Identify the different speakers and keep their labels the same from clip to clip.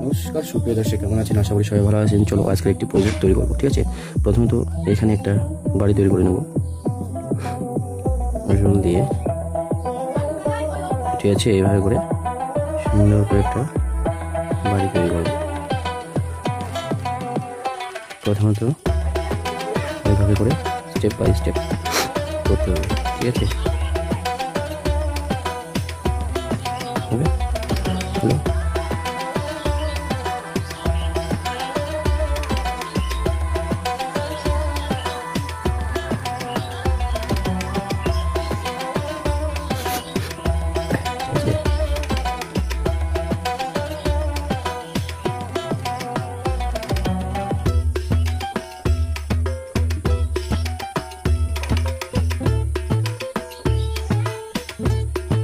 Speaker 1: নমস্কার সুপ্রিয় দর্শক, কেমন আছেন? আশা করি সবাই ভালো আছেন। চলো আজকে একটি প্রজেক্ট তৈরি করবো, ঠিক আছে? প্রথমত এখানে একটা বাড়ি তৈরি করে নেব রোল দিয়ে, ঠিক আছে? এইভাবে করে সুন্দর করে একটা বাড়ি তৈরি করবো। প্রথমত এইভাবে করে স্টেপ বাই স্টেপ করতে হবে, ঠিক আছে? হবে?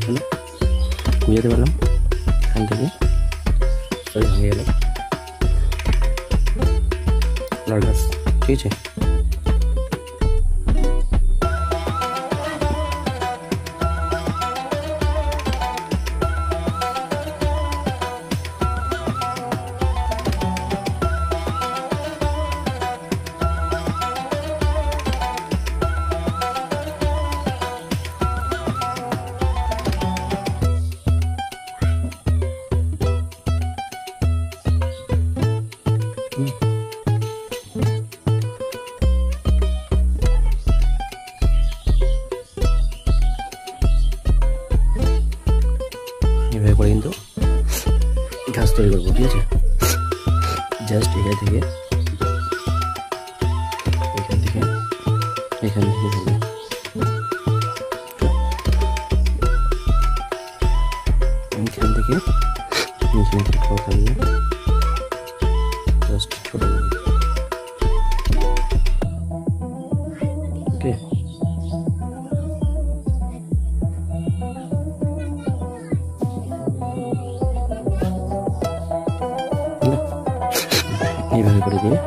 Speaker 1: হ্যালো, বুঝাতে পারলাম? এখান থেকে সরি হয়ে গেল ফ্লাওয়ার গাছ, ঠিক আছে? এভাবে করে কিন্তু ঘাস তৈরি করবো, ঠিক আছে? জাস্ট এখান থেকে এখান থেকে এখান থেকে এখান থেকে এখানে একটা খাওয়া থাকবে, জাস্ট ছোট ওকে। এইভাবে করে দিয়ে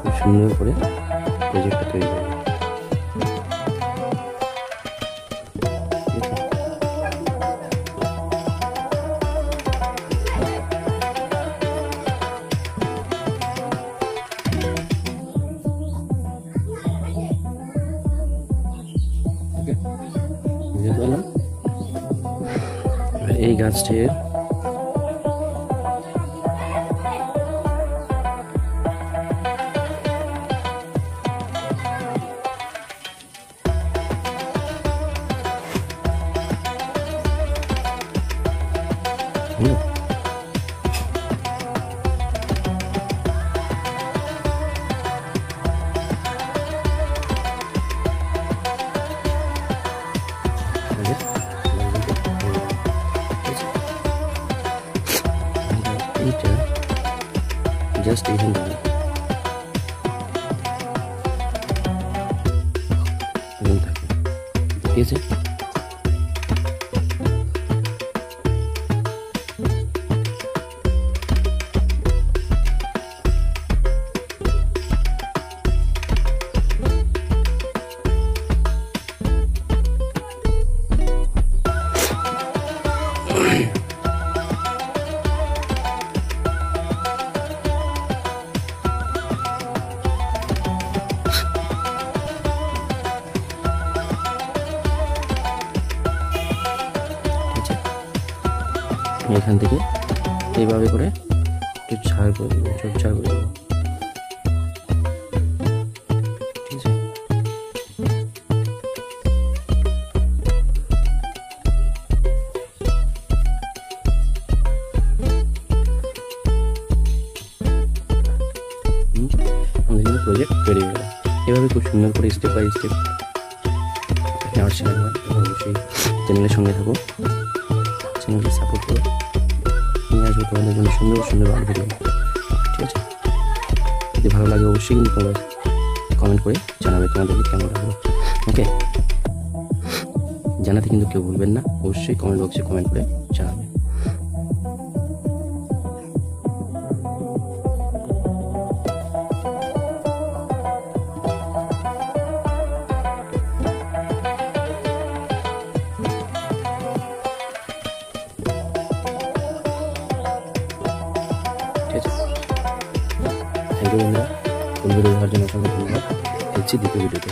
Speaker 1: খুব সুন্দর করে প্রজেক্টটা তৈরি করবো। বুঝতে পারলাম? এই গাছটির এইটা জাস্ট এখান থেকে ঠিক আছে? এখান থেকে এইভাবে করে একটু ছাড় করে দেবো, ছাড় করে দেবো, ঠিক আছে? আমাদের কিন্তু প্রজেক্ট তৈরি হয়ে গেল। এভাবে খুব সুন্দর করে স্টেপ বাই স্টেপ নেওয়ার শেখানো হয়। অবশ্যই চ্যানেলের সঙ্গে থাকো, চ্যানেলকে সাপোর্ট করো। নিয়ে আসবো তোমাদের জন্য সুন্দর সুন্দর ভালো ভিডিও, ঠিক আছে? যদি ভালো লাগে অবশ্যই কিন্তু তোমরা কমেন্ট করে জানাবে তোমাদেরকে কেমন লাগলো, ওকে? জানাতে কিন্তু কেউ ভুলবেন না, অবশ্যই কমেন্ট বক্সে কমেন্ট করে জানাবে। ঠিক আছে, থ্যাংক ইউ বন্ধুরা। কোন ভিডিও দেখার জন্য অসংখ্য ধন্যবাদ। দেখছি দ্বিতীয় ভিডিওতে।